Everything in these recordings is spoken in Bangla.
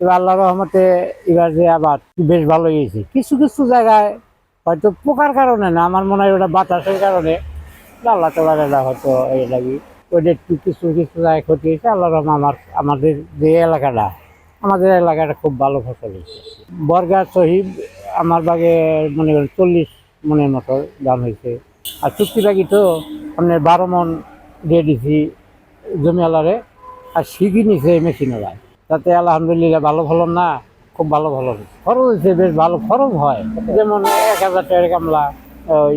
এবার আল্লাহ রহমতে এবার যে আবার বেশ ভালো হয়েছে। কিছু কিছু জায়গায় হয়তো পোকার কারণে না, আমার মনে হয় ওটা বাতাসের কারণে আল্লাহ তাআলা হয়তো এই লাগি ওইটা একটু কিছু কিছু জায়গায় ক্ষতি হয়েছে। আল্লাহ রহম আমাদের যে এলাকাটা, আমাদের এলাকাটা খুব ভালো ফসল হয়েছে। বর্গা শহীদ আমার বাগে মনে করেন 40 মনের মতো দাম হয়েছে। আর চুক্তি বাকি তো আপনার 12 মন দিয়ে দিছি জমিওয়ালারে, আর শিখি নিছে মেশিনেরায়। তাতে আলহামদুলিল্লাহ ভালো ফলন না, খুব ভালো ফলন হয়েছে। খরচ হয়েছে, বেশ ভালো খরচ হয়। যেমন 1000 টাকার কামলা, ওই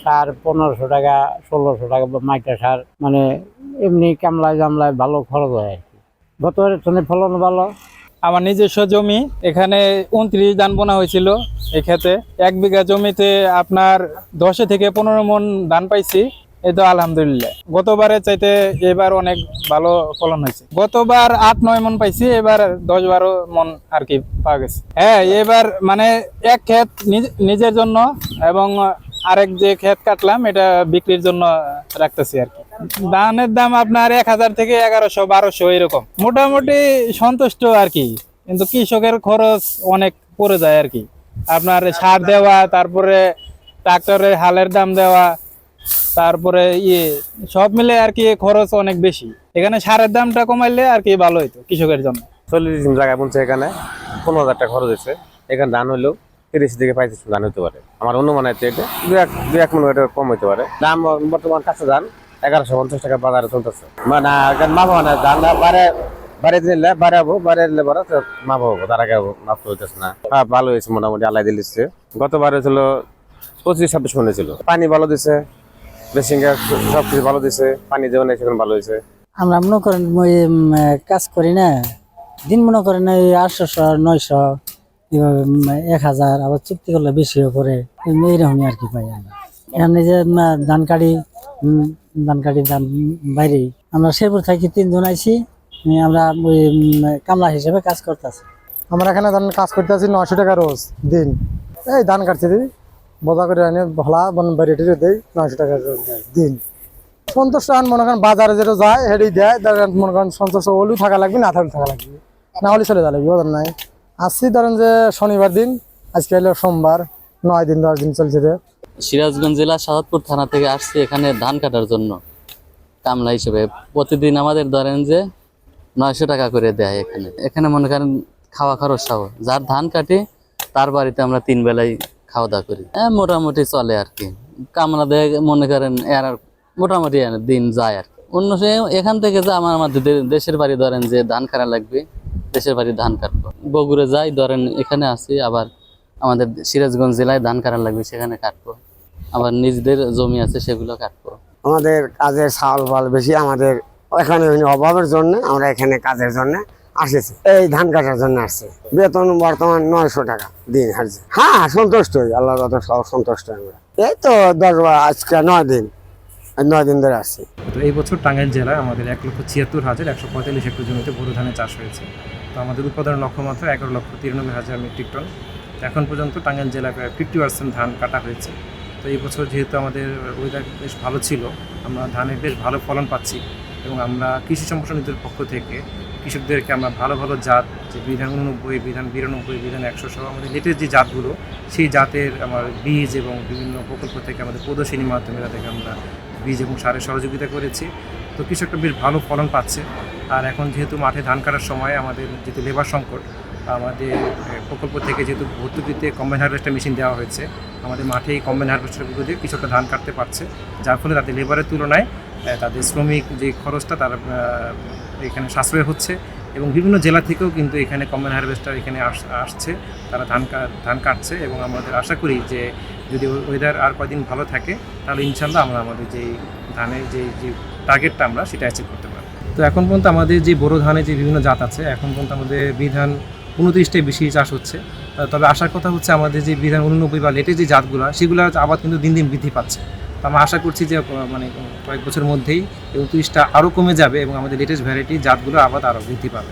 সার 1500 টাকা 1600 টাকা, বা মাইটা সার, মানে এমনি কামলায় জামলায় ভালো খরচ হয় আর কি। গতবারের তুলনায় ফলন ভালো। আমার নিজস্ব জমি, এখানে 29 ধান বোনা হয়েছিল। এই ক্ষেতে 1 বিঘা জমিতে আপনার 10 থেকে 15 মন ধান পাইছি। এই তো আলহামদুলিল্লাহ, গতবারের চাইতে এবার অনেক ভালো ফলন হয়েছে। গতবার 8-9 মন পাইছি, এবার 10-12 মন আর কি পাওয়া গেছে। হ্যাঁ, এবার মানে এক ক্ষেত নিজের জন্য এবং আরেক যে ক্ষেত কাটলাম এটা বিক্রির জন্য রাখতেছি আর কি। ধানের দাম আপনার 1000 থেকে 1100-1200 এরকম, মোটামুটি সন্তুষ্ট আর কি। কিন্তু কৃষকের খরচ অনেক পড়ে যায় আর কি। আপনার সার দেওয়া, তারপরে ট্রাক্টরের হালের দাম দেওয়া, তারপরে সব মিলে আর কি খরচ অনেক বেশি। এখানে সারের দামটা কমাইলে আর কি ভালো হইতো কৃষকের জন্য। 40 জায়গা বলছে, এখানে 15,000 টাকা খরচ হয়েছে। এখানে ধান হইলেও 30 থেকে 35 ধান হতে পারে। আমার অনুমান আছে এটা দু এক মন কম হতে পারে। দাম বর্তমান কাঁচা ধান 1150 টাকা বাজারে চলতেছে। মানে মাপা মানে ধান বাড়ি দিলে বাড়াবো, বাড়ি দিলে বড় মাপ হবো, তার আগে মাপ হইতেছে না। হ্যাঁ, ভালো হয়েছে মোটামুটি, আল্লাহ দিচ্ছে। গতবার হয়েছিল 25-26 মনে ছিল। পানি ভালো দিছে, বেশি সবকিছু ভালো দিছে, পানি যেমন সেখানে ভালো হয়েছে। আমরা মনে করেন কাজ করি না, দিন মনে করেন 800-900, 1000, আবার চুক্তি করলে বেশিও করে, এইরকমই আর কি পাই আমরা। এখানে যে ধান কাটি, ধান বাইরে আমরা শেরপুর থাকি 3 জন আইছি। আমরা ওই কামলা হিসেবে কাজ করতেছি। আমরা এখানে ধান কাজ করতে আছি 900 টাকা রোজ দিন। এই ধান কাটছি দিই, বোঝা করে আনি ভোলা বাড়ি দেই, 900 টাকা রোজ দেয় দিন। 50 টাকা মনে করেন বাজারে যেটা যায় হেঁটে দেয়, মনে করেন 50 হলেও থাকা লাগবে, না থাকলে থাকা লাগবে, না হলে চলে যা লাগবে, ওদের নাই। আসছি ধরেন যে শনিবার দিন, আজকে হলো সোমবার, 9 দিন 10 দিন চলছে। সিরাজগঞ্জ জেলার সাদাতপুর থানা থেকে আসছি এখানে ধান কাটার জন্য কামলা হিসেবে। প্রতিদিন আমাদের ধরেন যে 900 টাকা করে দেয়। এখানে মনে করেন খাওয়া খরচ সহ, যার ধান কাটে তার বাড়িতে আমরা 3 বেলায় খাওয়া দাওয়া করি। মোটামুটি চলে আর কি। কামলা দেয় মনে করেন এর মোটামুটি দিন যায় আর কি। অন্য এখান থেকে যে আমাদের দেশের বাড়ি ধরেন যে ধান কাটা লাগবে, দেশের বাড়ি ধান কাটবো, বগুড়ে যাই ধরেন এখানে আসি, আবার আমাদের সিরাজগঞ্জ জেলায় ধান কাটা লাগবে সেখানে কাটবো, আবার নিজেদের জমি আছে সেগুলো কাটবো। আমাদের কাজের চাল বাল বেশি, আমাদের এখানে অভাবের জন্য আমরা এখানে কাজের জন্য আসেছি, এই ধান কাটার জন্য আসছে। বেতন বর্তমান 900 টাকা দিন হারছে। হ্যাঁ, সন্তুষ্ট হই, আল্লাহ সব সন্তুষ্ট। আমরা এই তো 10 আজকে 9 দিন, 9 দিন ধরে আসছি। তো এই বছর টাঙ্গাইল জেলায় আমাদের 1,76,145 হেক্টর জমিতে বোরো ধানের চাষ হয়েছে। তো আমাদের উৎপাদনের লক্ষ্যমাত্রা 11,93,000 মেট্রিক টন। এখন পর্যন্ত টাঙ্গাইল জেলায় প্রায় 50% ধান কাটা হয়েছে। তো এই বছর যেহেতু আমাদের ওয়েদার বেশ ভালো ছিল, আমরা ধানের বেশ ভালো ফলন পাচ্ছি, এবং আমরা কৃষি সম্প্রসারণ নীতির পক্ষ থেকে কৃষকদেরকে আমরা ভালো ভালো জাত, যে বিধান 89, বিধান 92, বিধান 100 সহ আমাদের লেটেস্ট যে জাতগুলো, সেই জাতের আমার বীজ এবং বিভিন্ন প্রকল্প থেকে আমাদের প্রদর্শনীর মাধ্যমে তাদেরকে আমরা বীজ এবং সারের সহযোগিতা করেছি। তো কৃষকরা বেশ ভালো ফলন পাচ্ছে। আর এখন যেহেতু মাঠে ধান কাটার সময় আমাদের যেহেতু লেবার সংকট, আমাদের প্রকল্প থেকে যেহেতু ভর্তুকিতে কম্বাইন হারভেস্টার মেশিন দেওয়া হয়েছে, আমাদের মাঠে এই কম্বাইন হারভেস্টারগুলো দিয়ে কৃষকরা ধান কাটতে পারছে, যার ফলে তাদের লেবারের তুলনায় তাদের শ্রমিক যে খরচটা তার এখানে সাশ্রয় হচ্ছে। এবং বিভিন্ন জেলা থেকেও কিন্তু এখানে কম্বাইন হারভেস্টার এখানে আসছে, তারা ধান কাটছে। এবং আমাদের আশা করি যে যদি ওয়েদার আর কয়দিন ভালো থাকে, তাহলে ইনশাল্লাহ আমরা আমাদের যেই ধানের যে টার্গেটটা আমরা সেটা অ্যাচিভ করতে পারব। তো এখন পর্যন্ত আমাদের যে বোরো ধানের যে বিভিন্ন জাত আছে, এখন পর্যন্ত আমাদের বিধান 29টাই বেশি চাষ হচ্ছে। তবে আশার কথা হচ্ছে আমাদের যে বিধান 89 বা লেটেস্ট যে জাতগুলো, সেগুলো আবার কিন্তু দিন দিন বৃদ্ধি পাচ্ছে। তো আমরা আশা করছি যে মানে কয়েক বছরের মধ্যেই 29টা আরও কমে যাবে এবং আমাদের লেটেস্ট ভ্যারাইটি জাতগুলো আবার আরও বৃদ্ধি পাবে।